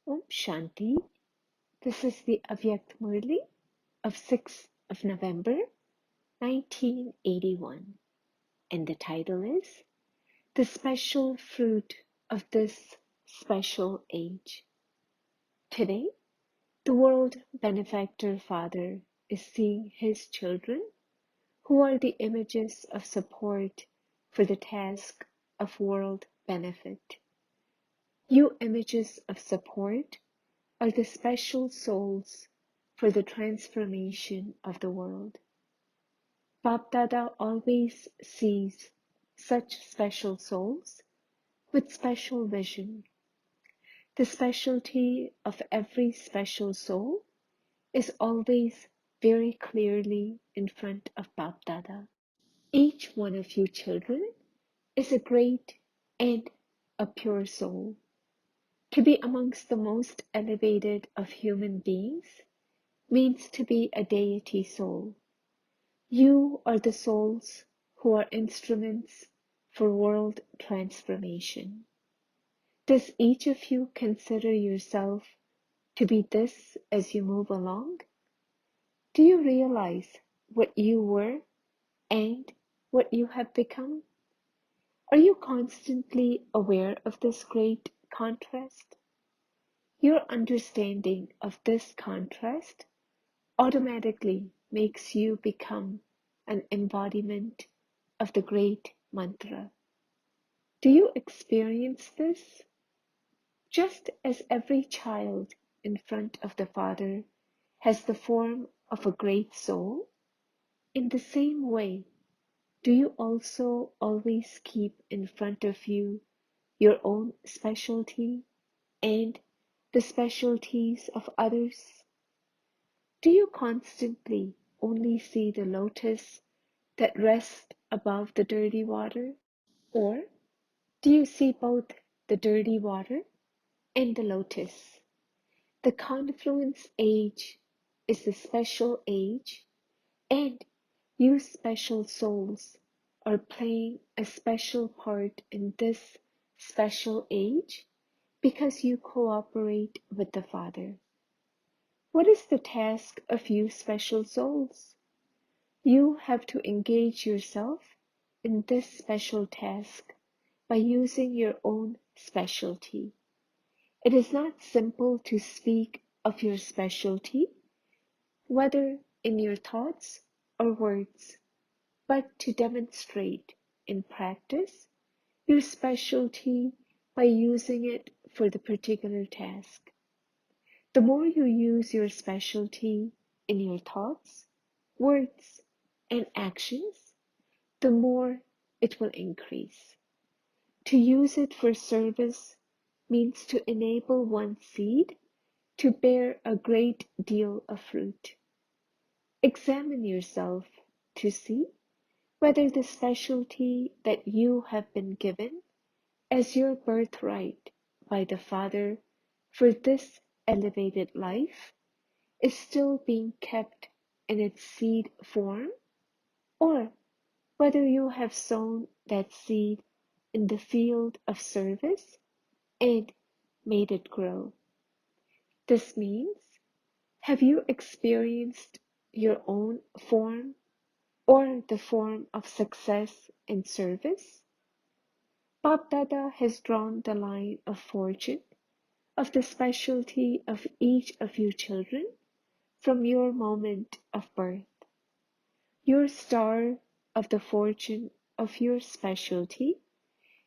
Om Shanti. This is the Avyakt Murli of 6th of November 1981, and the title is The Special Fruit of This Special Age. Today, the World Benefactor Father is seeing his children, who are the images of support for the task of world benefit. You images of support are the special souls for the transformation of the world. Bapdada always sees such special souls with special vision. The specialty of every special soul is always very clearly in front of Bapdada. Each one of you children is a great and a pure soul. To be amongst the most elevated of human beings means to be a deity soul. You are the souls who are instruments for world transformation. Does each of you consider yourself to be this as you move along? Do you realize what you were and what you have become? Are you constantly aware of this great contrast? Your understanding of this contrast automatically makes you become an embodiment of the great mantra. Do you experience this? Just as every child in front of the Father has the form of a great soul, in the same way, do you also always keep in front of you your own specialty and the specialties of others? Do you constantly only see the lotus that rests above the dirty water? Or do you see both the dirty water and the lotus? The confluence age is the special age, and you special souls are playing a special part in this special age because you cooperate with the Father. What is the task of you special souls? You have to engage yourself in this special task by using your own specialty. It is not simple to speak of your specialty, whether in your thoughts or words, but to demonstrate in practice your specialty by using it for the particular task. The more you use your specialty in your thoughts, words, and actions, the more it will increase. To use it for service means to enable one seed to bear a great deal of fruit. Examine yourself to see whether the specialty that you have been given as your birthright by the Father for this elevated life is still being kept in its seed form, or whether you have sown that seed in the field of service and made it grow. This means, have you experienced your own form or the form of success and service? Bapdada has drawn the line of fortune of the specialty of each of you children from your moment of birth. Your star of the fortune of your specialty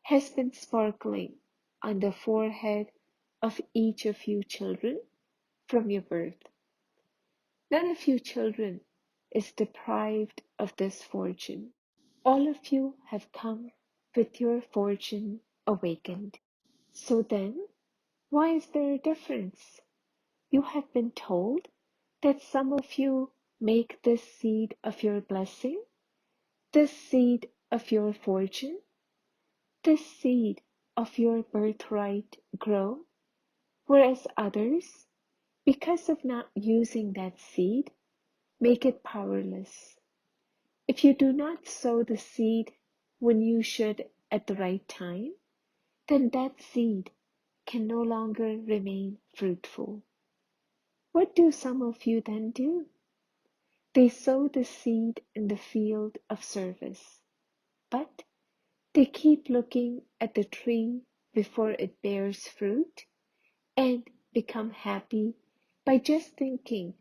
has been sparkling on the forehead of each of you children from your birth. None of you children is deprived of this fortune. All of you have come with your fortune awakened. So then, why is there a difference? You have been told that some of you make this seed of your blessing, this seed of your fortune, this seed of your birthright grow, whereas others, because of not using that seed, make it powerless. If you do not sow the seed when you should at the right time, then that seed can no longer remain fruitful. What do some of you then do? They sow the seed in the field of service, but they keep looking at the tree before it bears fruit and become happy by just thinking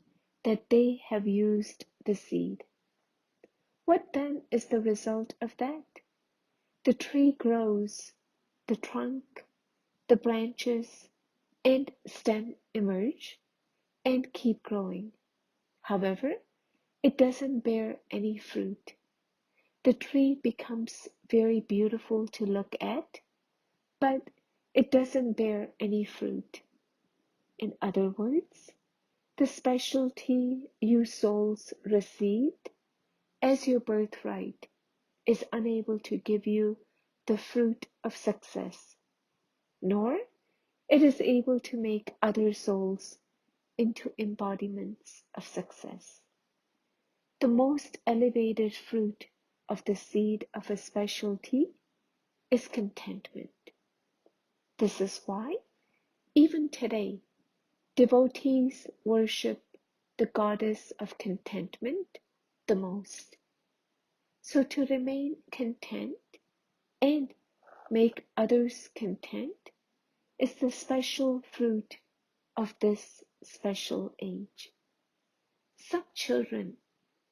that they have used the seed. What then is the result of that? The tree grows, the trunk, the branches, and stem emerge and keep growing. However, it doesn't bear any fruit. The tree becomes very beautiful to look at, but it doesn't bear any fruit. In other words, the specialty you souls received as your birthright is unable to give you the fruit of success, nor it is able to make other souls into embodiments of success. The most elevated fruit of the seed of a specialty is contentment. This is why, even today, devotees worship the goddess of contentment the most. So to remain content and make others content is the special fruit of this special age. Some children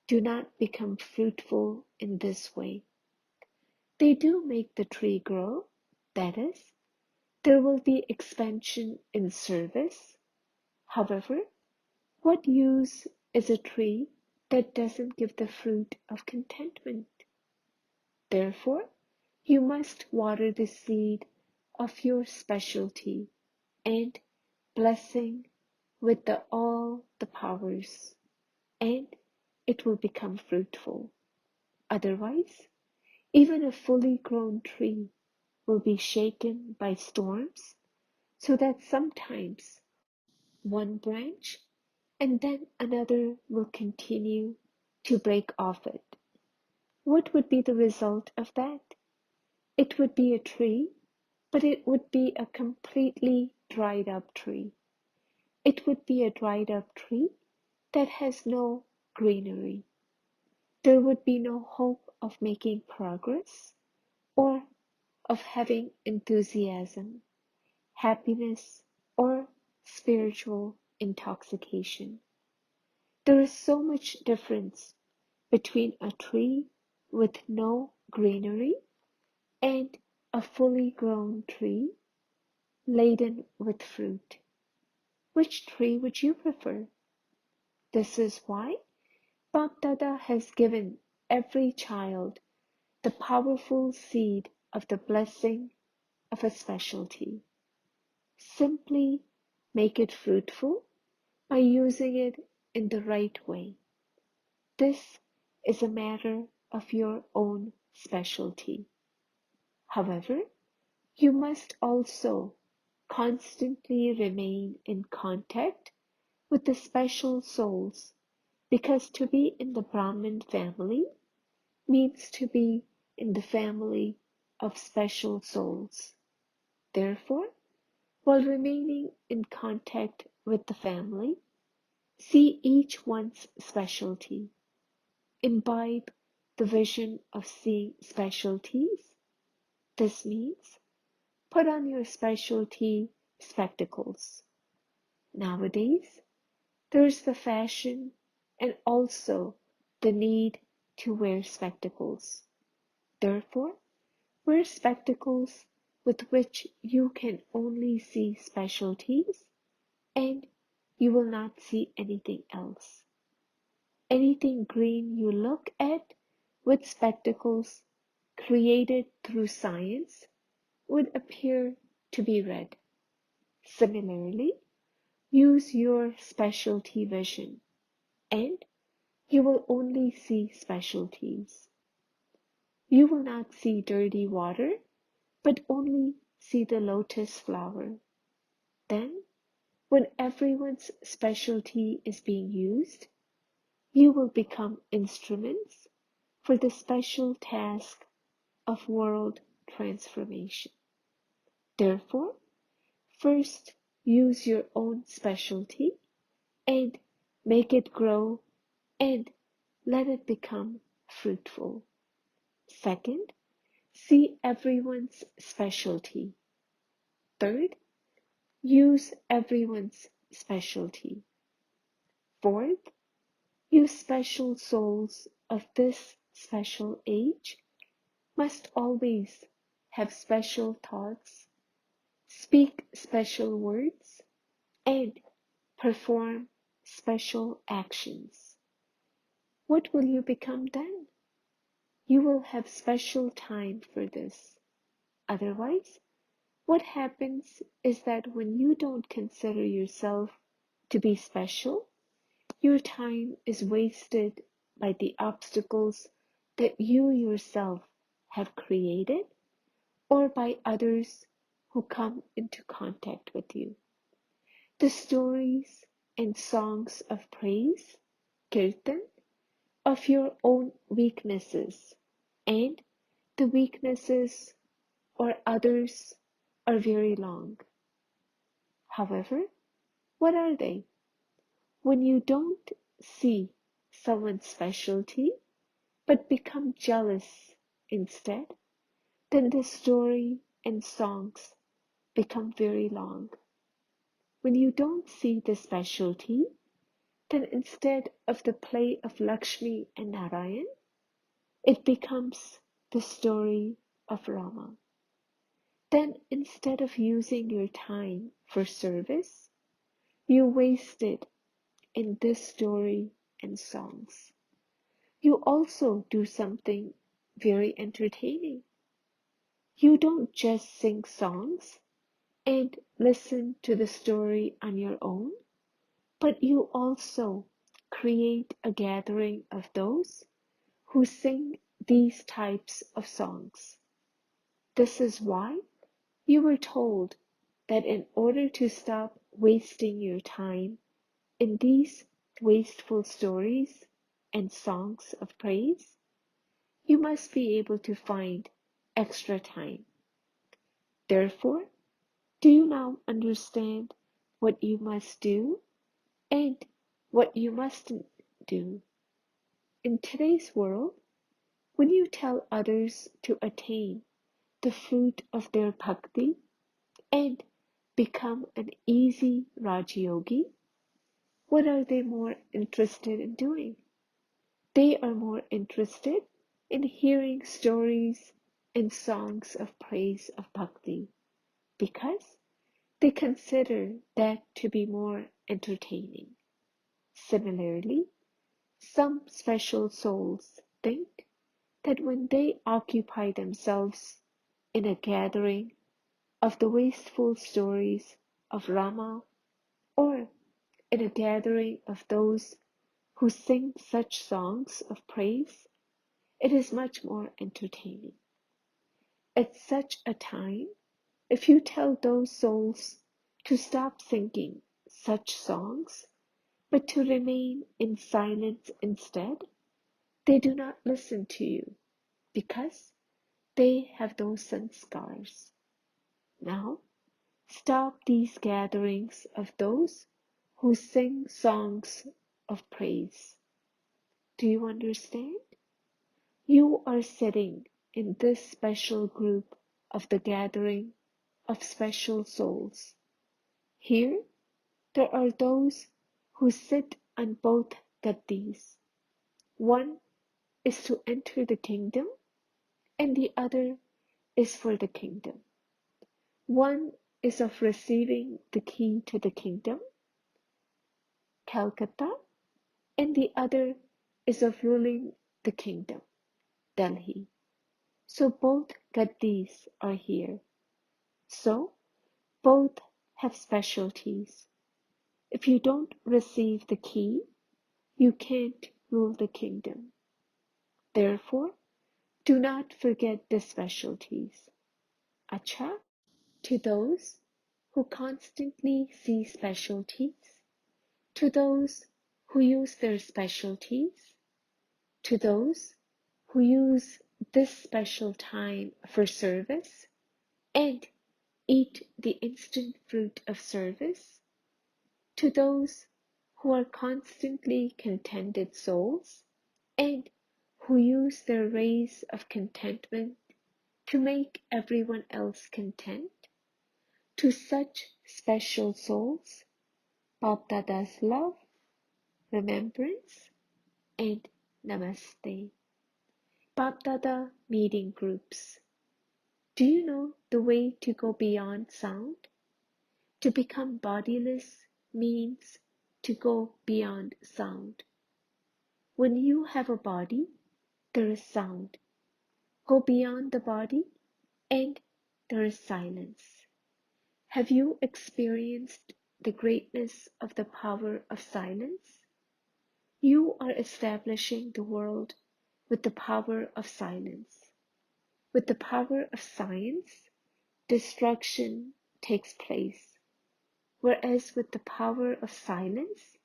do not become fruitful in this way. They do make the tree grow, that is, there will be expansion in service. However, what use is a tree that doesn't give the fruit of contentment? Therefore, you must water the seed of your specialty and blessing with all the powers, and it will become fruitful. Otherwise, even a fully grown tree will be shaken by storms, so that sometimes one branch and then another will continue to break off it. What would be the result of that? It would be a tree, but it would be a completely dried up tree. It would be a dried up tree that has no greenery. There would be no hope of making progress or of having enthusiasm, happiness, or spiritual intoxication. There is so much difference between a tree with no greenery and a fully grown tree laden with fruit. Which tree would you prefer? This is why Bapdada has given every child the powerful seed of the blessing of a specialty. Simply make it fruitful by using it in the right way. This is a matter of your own specialty. However, you must also constantly remain in contact with the special souls, because to be in the Brahmin family means to be in the family of special souls. Therefore, while remaining in contact with the family, see each one's specialty. Imbibe the vision of seeing specialties. This means put on your specialty spectacles. Nowadays, there is the fashion and also the need to wear spectacles. Therefore, wear spectacles with which you can only see specialties and you will not see anything else. Anything green you look at with spectacles created through science would appear to be red. Similarly, use your specialty vision and you will only see specialties. You will not see dirty water, but only see the lotus flower. Then, when everyone's specialty is being used, you will become instruments for the special task of world transformation. Therefore, First, use your own specialty and make it grow and let it become fruitful. Second, see everyone's specialty. Third, use everyone's specialty. Fourth, you special souls of this special age must always have special thoughts, speak special words, and perform special actions. What will you become then? You will have special time for this. Otherwise, what happens is that when you don't consider yourself to be special, your time is wasted by the obstacles that you yourself have created or by others who come into contact with you. The stories and songs of praise, kirtan, of your own weaknesses and the weaknesses or others are very long. However, what are they? When you don't see someone's specialty but become jealous instead, then the story and songs become very long. When you don't see the specialty, then instead of the play of Lakshmi and Narayan, it becomes the story of Rama. Then instead of using your time for service, you waste it in this story and songs. You also do something very entertaining. You don't just sing songs and listen to the story on your own, but you also create a gathering of those who sing these types of songs. This is why you were told that in order to stop wasting your time in these wasteful stories and songs of praise, you must be able to find extra time. Therefore, do you now understand what you must do and what you mustn't do? In today's world, when you tell others to attain the fruit of their bhakti and become an easy Rajyogi, what are they more interested in doing? They are more interested in hearing stories and songs of praise of bhakti because they consider that to be more entertaining. Similarly, some special souls think that when they occupy themselves in a gathering of the wasteful stories of Rama or in a gathering of those who sing such songs of praise, it is much more entertaining. At such a time, if you tell those souls to stop singing such songs, but to remain in silence instead, they do not listen to you because they have those sanskars. Now, stop these gatherings of those who sing songs of praise. Do you understand? You are sitting in this special group of the gathering of special souls. Here, there are those who sit on both gaddis. One is to enter the kingdom, and the other is for the kingdom. One is of receiving the key to the kingdom, Calcutta, and the other is of ruling the kingdom, Delhi. So both gaddis are here. So both have specialties. If you don't receive the key, you can't rule the kingdom. Therefore, do not forget the specialties. Acha, to those who constantly see specialties, to those who use their specialties, to those who use this special time for service, and eat the instant fruit of service to those who are constantly contented souls and who use their rays of contentment to make everyone else content. To such special souls, Baptada's love, remembrance, and namaste. Baptada meeting groups. Do you know the way to go beyond sound? To become bodiless means to go beyond sound. When you have a body, there is sound. Go beyond the body, and there is silence. Have you experienced the greatness of the power of silence? You are establishing the world with the power of silence. With the power of science, destruction takes place, whereas with the power of silence,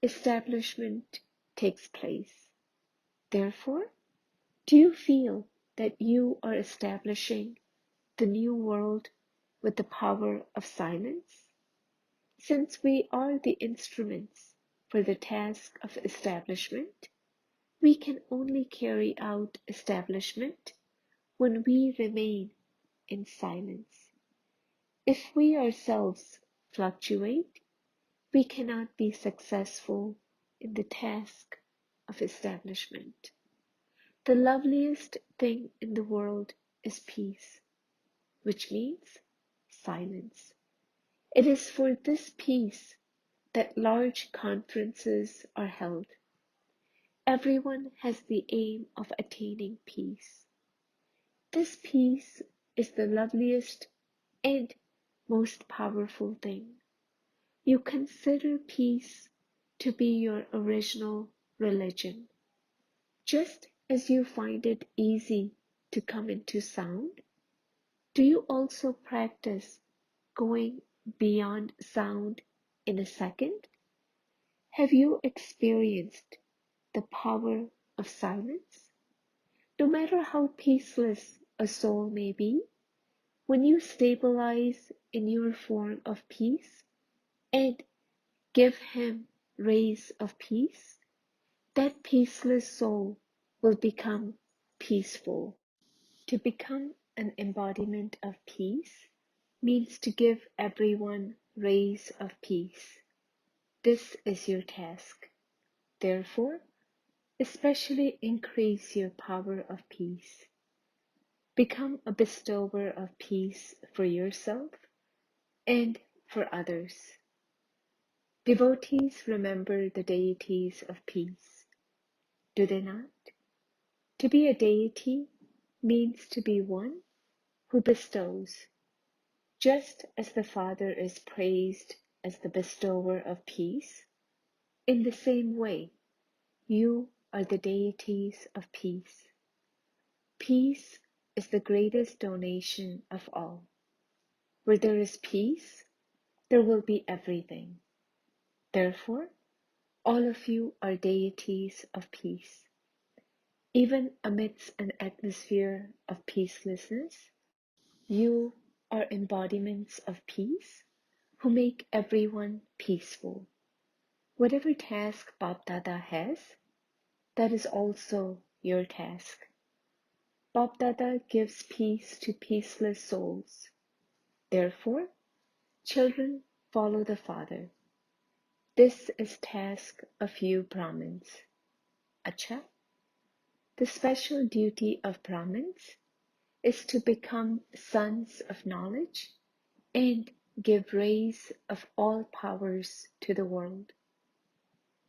establishment takes place. Therefore, do you feel that you are establishing the new world with the power of silence? Since we are the instruments for the task of establishment, we can only carry out establishment when we remain in silence. If we ourselves fluctuate, we cannot be successful in the task of establishment. The loveliest thing in the world is peace, which means silence. It is for this peace that large conferences are held. Everyone has the aim of attaining peace. This peace is the loveliest and most powerful thing. You consider peace to be your original religion. Just as you find it easy to come into sound, do you also practice going beyond sound in a second? Have you experienced the power of silence? No matter how peaceless a soul may be, when you stabilize in your form of peace and give him rays of peace, that peaceless soul will become peaceful. To become an embodiment of peace means to give everyone rays of peace. This is your task. Therefore, especially increase your power of peace. Become a bestower of peace for yourself and for others. Devotees remember the deities of peace, do they not? To be a deity means to be one who bestows. Just as the Father is praised as the bestower of peace, in the same way, you are the deities of peace. Peace is the greatest donation of all. Where there is peace, there will be everything. Therefore, all of you are deities of peace. Even amidst an atmosphere of peacelessness, you are embodiments of peace who make everyone peaceful. Whatever task Bapdada has, that is also your task. Bapdada gives peace to peaceless souls. Therefore, children follow the Father. This is task of you Brahmins. Acha, the special duty of Brahmins is to become sons of knowledge and give rays of all powers to the world.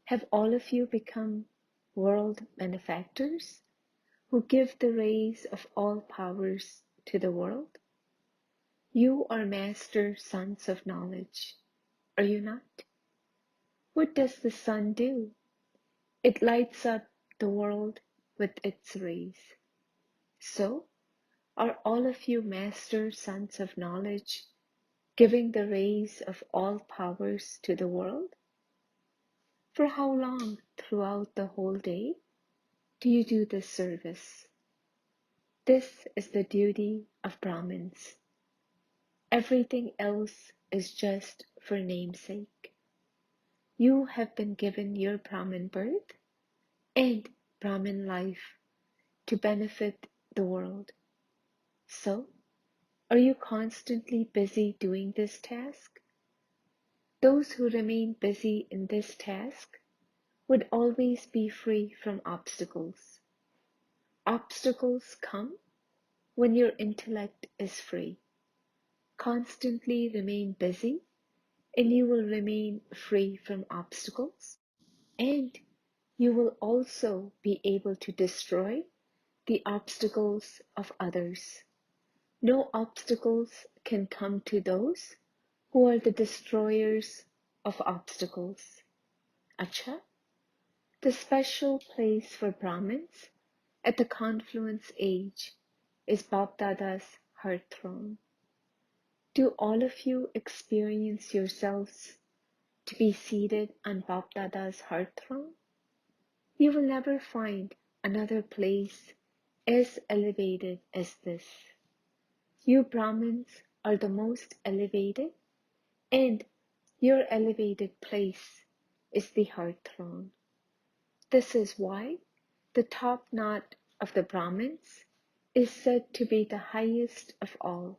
Have all of you become world benefactors who give the rays of all powers to the world? You are master sons of knowledge, are you not? What does the sun do? It lights up the world with its rays. So, are all of you master sons of knowledge, giving the rays of all powers to the world? For how long throughout the whole day do you do this service? This is the duty of Brahmins. Everything else is just for namesake. You have been given your Brahmin birth and Brahmin life to benefit the world. So, are you constantly busy doing this task? Those who remain busy in this task would always be free from obstacles. Obstacles come when your intellect is free. Constantly remain busy and you will remain free from obstacles, and you will also be able to destroy the obstacles of others. No obstacles can come to those who are the destroyers of obstacles. Acha, the special place for Brahmins at the confluence age is Bapdada's heart throne. Do all of you experience yourselves to be seated on Bapdada's heart throne? You will never find another place as elevated as this. You Brahmins are the most elevated, and your elevated place is the heart throne. This is why the top knot of the Brahmins is said to be the highest of all.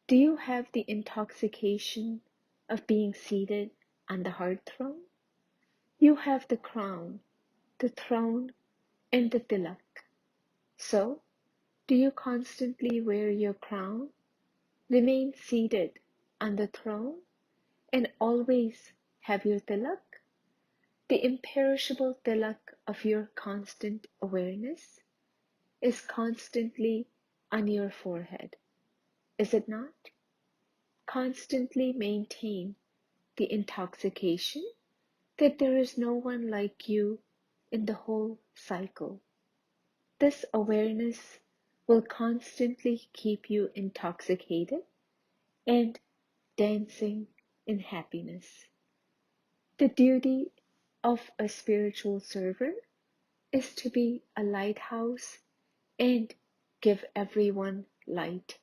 Do you have the intoxication of being seated on the heart throne? You have the crown, the throne, and the tilak. So, do you constantly wear your crown, remain seated on the throne, and always have your tilak? The imperishable tilak of your constant awareness is constantly on your forehead, is it not? Constantly maintain the intoxication that there is no one like you in the whole cycle. This awareness will constantly keep you intoxicated and dancing in happiness. The duty of a spiritual servant is to be a lighthouse and give everyone light.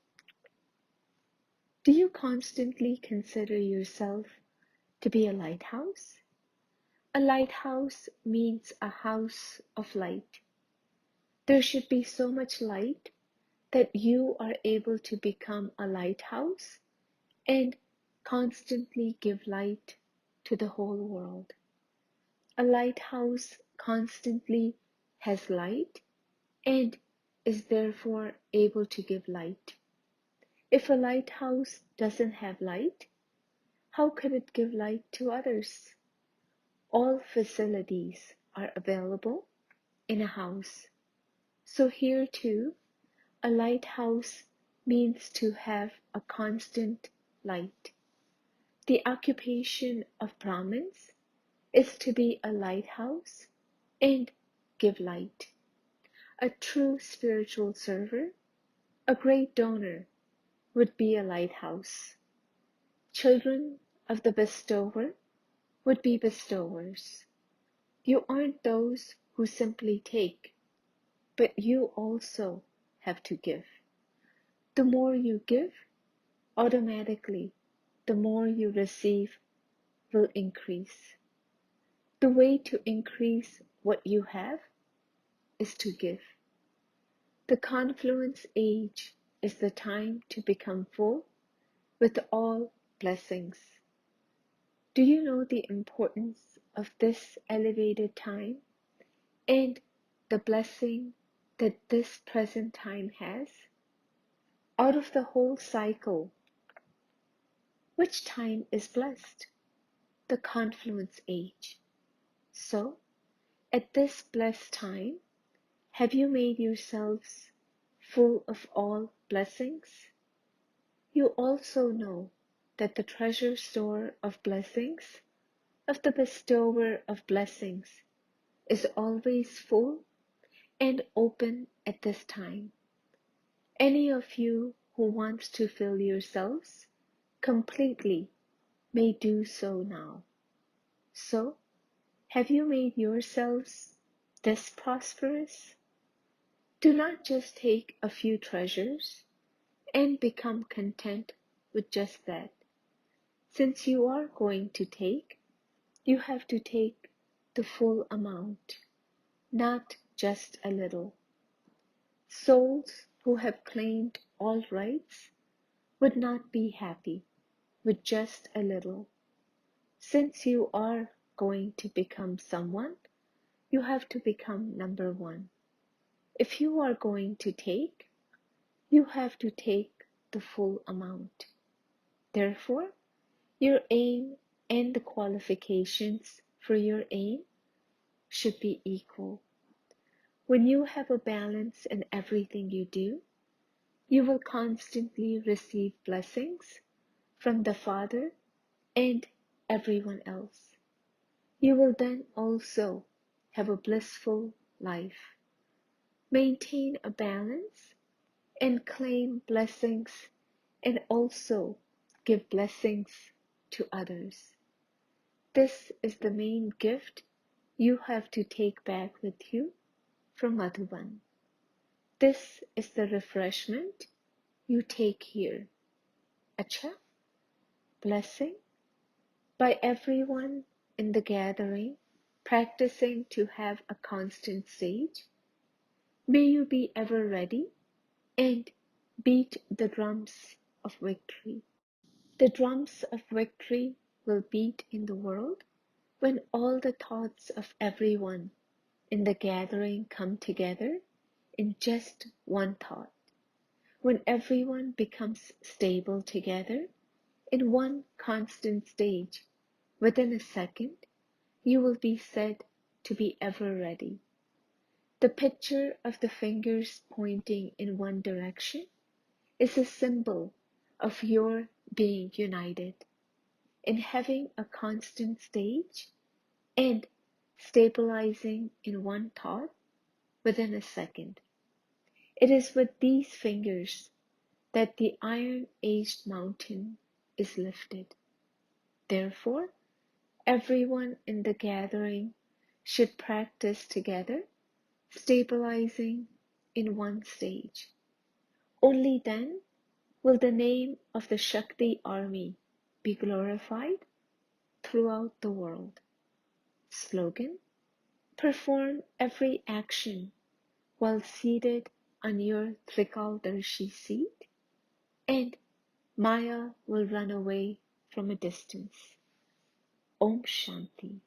Do you constantly consider yourself to be a lighthouse? A lighthouse means a house of light. There should be so much light that you are able to become a lighthouse and constantly give light to the whole world. A lighthouse constantly has light and is therefore able to give light. If a lighthouse doesn't have light, how could it give light to others? All facilities are available in a house. So here too, a lighthouse means to have a constant light. The occupation of Brahmins is to be a lighthouse and give light. A true spiritual server, a great donor, would be a lighthouse. Children of the bestower would be bestowers. You aren't those who simply take, but you also have to give. The more you give, automatically, the more you receive will increase. The way to increase what you have is to give. The confluence age is the time to become full with all blessings. Do you know the importance of this elevated time and the blessing that this present time has? Out of the whole cycle, which time is blessed? The confluence age. So, at this blessed time, have you made yourselves full of all blessings? You also know that the treasure store of blessings, of the bestower of blessings, is always full and open at this time. Any of you who wants to fill yourselves completely may do so now. So, have you made yourselves this prosperous? Do not just take a few treasures and become content with just that. Since you are going to take, you have to take the full amount, not just a little. Souls who have claimed all rights would not be happy with just a little. Since you are going to become someone, you have to become number one. If you are going to take, you have to take the full amount. Therefore, your aim and the qualifications for your aim should be equal. When you have a balance in everything you do, you will constantly receive blessings from the Father and everyone else. You will then also have a blissful life. Maintain a balance and claim blessings and also give blessings to others. This is the main gift you have to take back with you from Madhuban. This is the refreshment you take here. Acha, blessing by everyone in the gathering practicing to have a constant sage. May you be ever ready and beat the drums of victory. The drums of victory will beat in the world when all the thoughts of everyone in the gathering come together in just one thought. When everyone becomes stable together in one constant stage, within a second, you will be said to be ever ready. The picture of the fingers pointing in one direction is a symbol of your being united in having a constant stage and stabilizing in one thought within a second. It is with these fingers that the iron-aged mountain is lifted. Therefore, everyone in the gathering should practice together, stabilizing in one stage. Only then will the name of the Shakti army be glorified throughout the world. Slogan: perform every action while seated on your Trikaldarshi seat, and Maya will run away from a distance. Om Shanti.